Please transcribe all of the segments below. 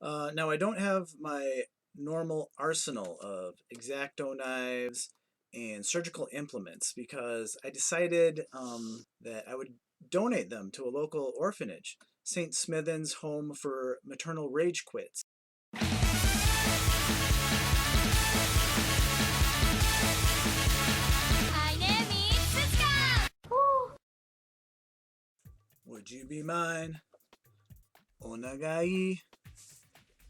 Now I don't have my normal arsenal of X-Acto knives and surgical implements because I decided that I would donate them to a local orphanage, St. Smithens Home for Maternal Rage Quits. My name is Suska! Would you be mine? Onagai.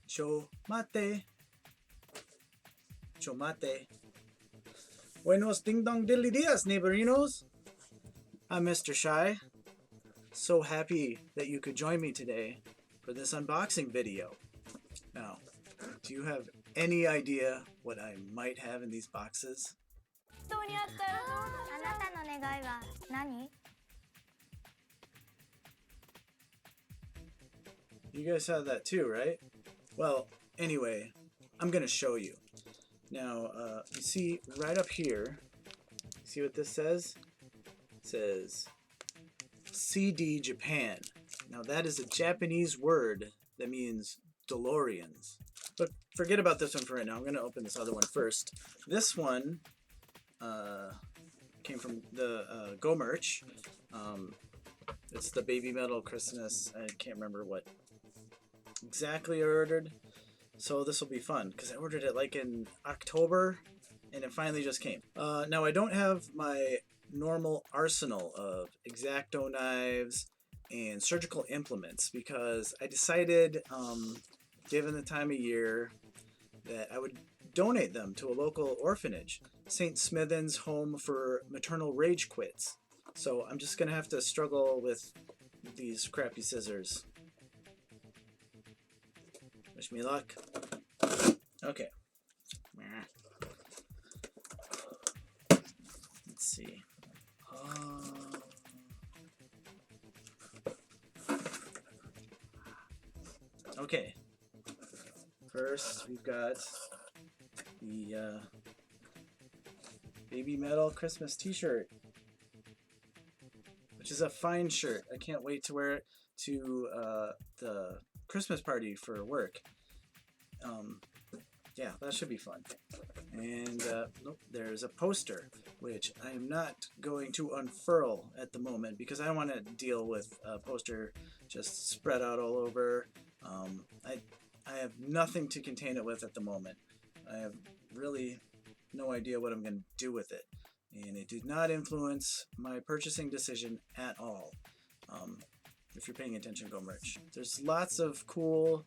Chomate. Chomate. Buenos ding dong diddly dias, neighborinos. I'm Mr. Shy. So happy that you could join me today for this unboxing video. Now, do you have any idea what I might have in these boxes? 人に会ったらどうなる？あなたの願いは何？ You guys have that too, right? Well, anyway, I'm gonna show you. Now, you see right up here, see what this says? It says CD Japan. Now that is a Japanese word that means DeLoreans. But forget about this one for right now. I'm gonna open this other one first. This one came from the Go merch. It's the BABYMETAL Christmas. I can't remember what exactly I ordered. So this will be fun because I ordered it like in October and it finally just came. Now I don't have my normal arsenal of X-Acto knives and surgical implements because I decided, given the time of year, that I would donate them to a local orphanage, St. Smithens Home for Maternal Rage Quits. So I'm just gonna have to struggle with these crappy scissors. Wish me luck. Okay. Let's see. Okay. First, we've got the BABYMETAL Christmas t-shirt, which is a fine shirt. I can't wait to wear it to the Christmas party for work. Yeah, that should be fun. And nope, there's a poster, which I am not going to unfurl at the moment because I don't want to deal with a poster just spread out all over. I have nothing to contain it with at the moment. I have really no idea what I'm going to do with it. And it did not influence my purchasing decision at all. If you're paying attention, Go merch. There's lots of cool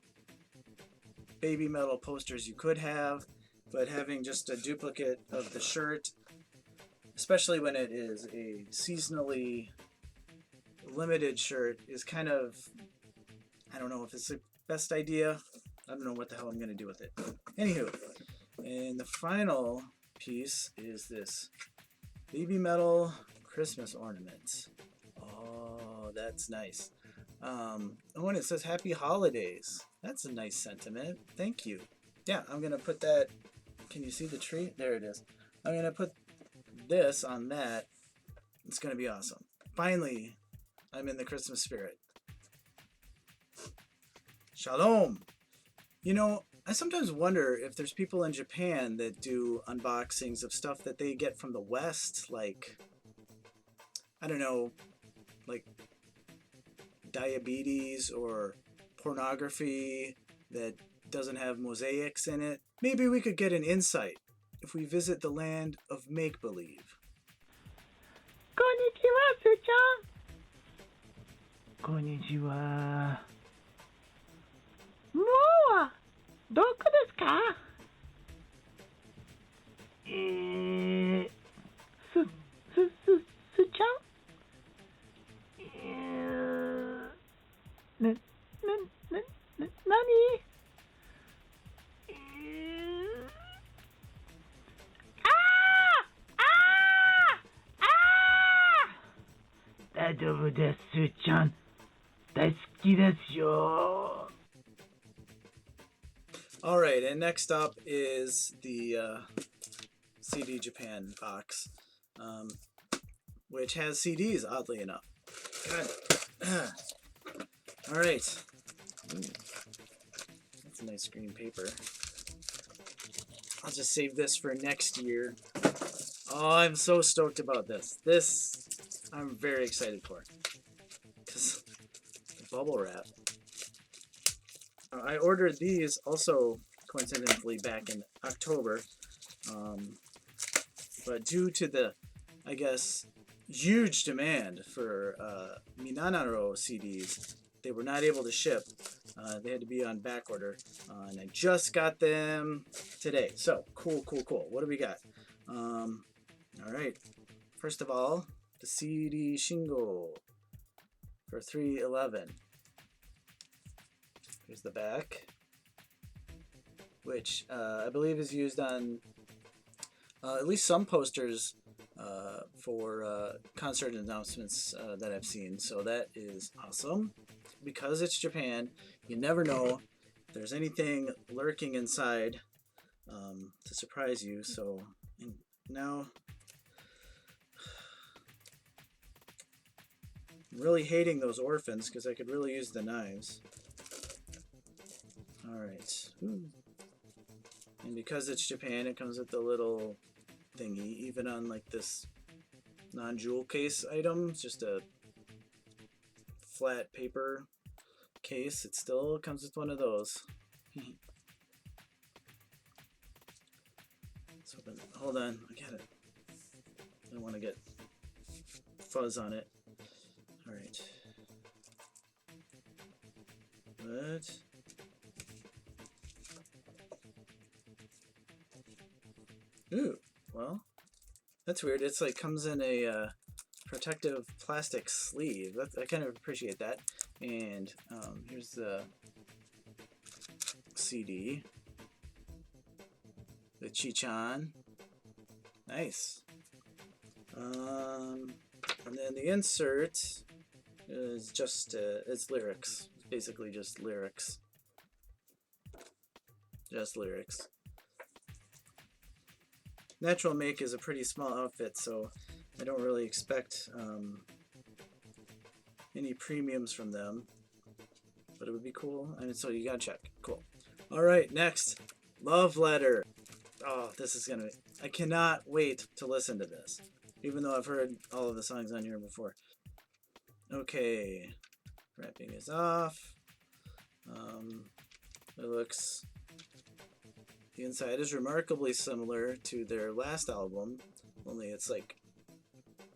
BABYMETAL posters you could have, but having just a duplicate of the shirt, especially when it is a seasonally limited shirt, is kind of, I don't know if it's the best idea. I don't know what the hell I'm going to do with it. Anywho, and the final piece is this BABYMETAL Christmas ornament. Oh, that's nice. Oh, and it says Happy Holidays. That's a nice sentiment. Thank you. Yeah, I'm going to put that. Can you see the tree? There it is. I'm going to put this on that. It's going to be awesome. Finally, I'm in the Christmas spirit. Shalom. You know, I sometimes wonder if there's people in Japan that do unboxings of stuff that they get from the West, like, I don't know, like diabetes or pornography that doesn't have mosaics in it. Maybe we could get an insight if we visit the land of make-believe. Konnichiwa, Su-chan. Konnichiwa. Moa, どこですか? Su-chan? 何? 大丈夫です、すーちゃん。大好きですよ。 Alright, and next up is the CD Japan box, which has CDs, oddly enough. God. Alright. That's some nice green paper. I'll just save this for next year. Oh, I'm so stoked about this. This I'm very excited for. Because the bubble wrap. I ordered these also coincidentally back in October. But due to the, I guess, huge demand for Minanaro CDs, they were not able to ship. They had to be on back order. And I just got them today. So, cool. What do we got? Alright. First of all, the CD Shingo for 311. Here's the back, which I believe is used on at least some posters for concert announcements that I've seen. So that is awesome. Because it's Japan, you never know if there's anything lurking inside to surprise you. So now I'm really hating those orphans because I could really use the knives. Alright. And because it's Japan, it comes with the little thingy. Even on like this non-jewel case item, it's just a flat paper case. It still comes with one of those. So, hold on. I got it. I don't want to get fuzz on it. Alright. What? Ooh, well, that's weird. It's like comes in a protective plastic sleeve. I kind of appreciate that. And here's the CD. The Chi-chan. Nice. And then the insert is just it's lyrics. It's basically just lyrics. Just lyrics. Natural Make is a pretty small outfit, so I don't really expect any premiums from them. But it would be cool. I mean, so you gotta check. Cool. Alright, next. Love Letter. Oh, this is gonna... I cannot wait to listen to this. Even though I've heard all of the songs on here before. Okay. Wrapping is off. It looks... The inside is remarkably similar to their last album, only it's like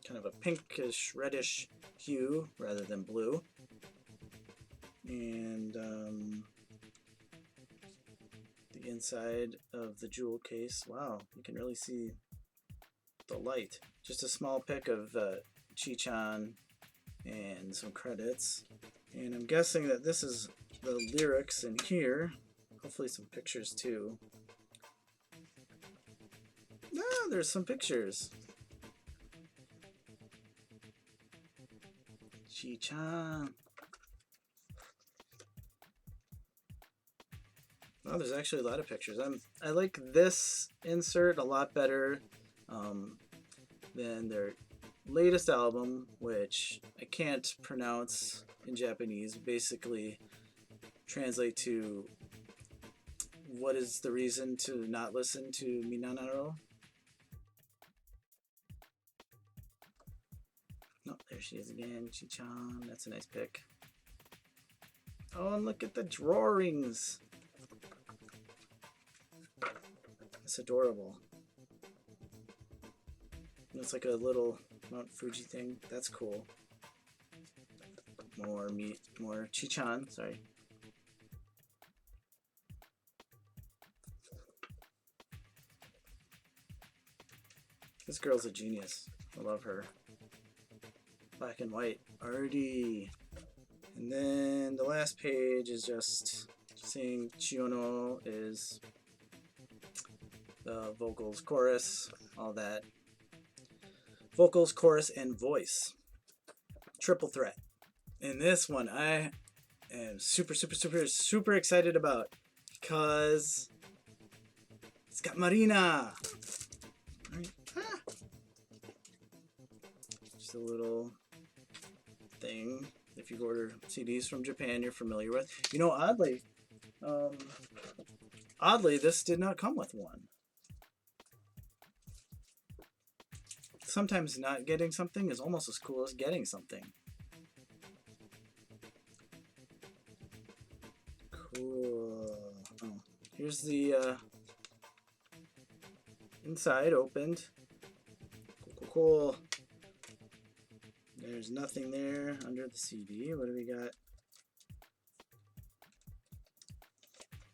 kind of a pinkish, reddish hue rather than blue. And the inside of the jewel case, wow, you can really see the light. Just a small pic of Chi-chan and some credits. And I'm guessing that this is the lyrics in here. Hopefully some pictures too. Ah, there's some pictures. Chi-chan. Oh, there's actually a lot of pictures. I like this insert a lot better than their latest album, which I can't pronounce in Japanese. Basically, translate to what is the reason to not listen to Minanaro? Oh, there she is again, Chi-chan. That's a nice pic. Oh, and look at the drawings. That's adorable. It's like a little Mount Fuji thing. That's cool. More meat, more Chi-chan, sorry. This girl's a genius. I love her. Black and white. Artie. And then the last page is just saying Chiono is the vocals, chorus, all that. Vocals, chorus, and voice. Triple threat. And this one I am super excited about because it's got Marina. Right. Ah. Just a little thing if you order CDs from Japan you're familiar with. You know, oddly, Oddly, this did not come with one. Sometimes not getting something is almost as cool as getting something. Cool. Oh, here's the inside opened. Cool. There's nothing there under the CD. What do we got?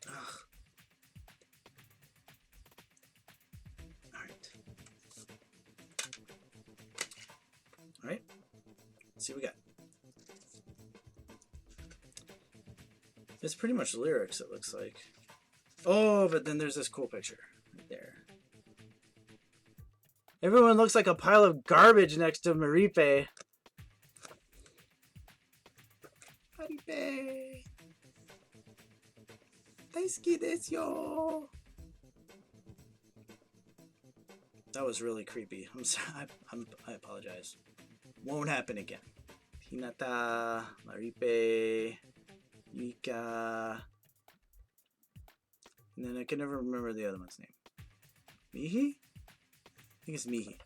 Ugh. Alright. Alright. Let's see what we got. It's pretty much lyrics, it looks like. Oh, but then there's this cool picture right there. Everyone looks like a pile of garbage next to Maripe. Maripe. Daisuki desu yo. That was really creepy. I'm sorry. I apologize. Won't happen again. Hinata, Maripe, Mika. And then I can never remember the other one's name. Mihi? I think it's Mihi.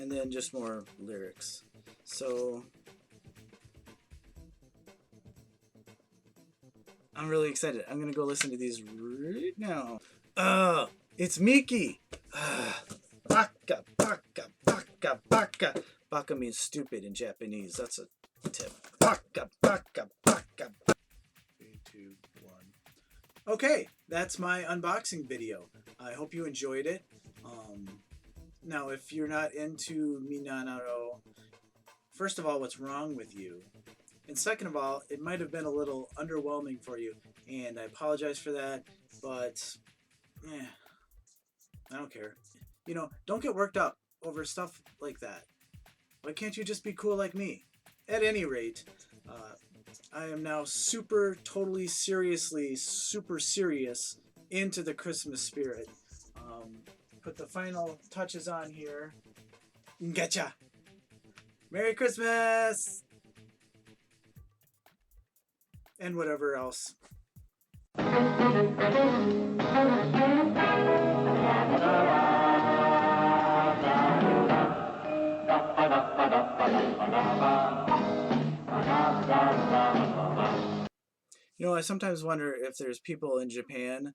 And then just more lyrics. So I'm really excited. I'm gonna go listen to these right now. It's Miki! Baka, baka, baka, baka. Baka means stupid in Japanese. That's a tip. Baka, baka, baka. 3, 2, 1. Okay, that's my unboxing video. I hope you enjoyed it. Now, if you're not into Minanaro, first of all, what's wrong with you? And second of all, it might have been a little underwhelming for you, and I apologize for that, but I don't care. You know, don't get worked up over stuff like that. Why can't you just be cool like me? At any rate, I am now totally seriously, super serious into the Christmas spirit. Put the final touches on here. Gotcha! Merry Christmas! And whatever else. You know, I sometimes wonder if there's people in Japan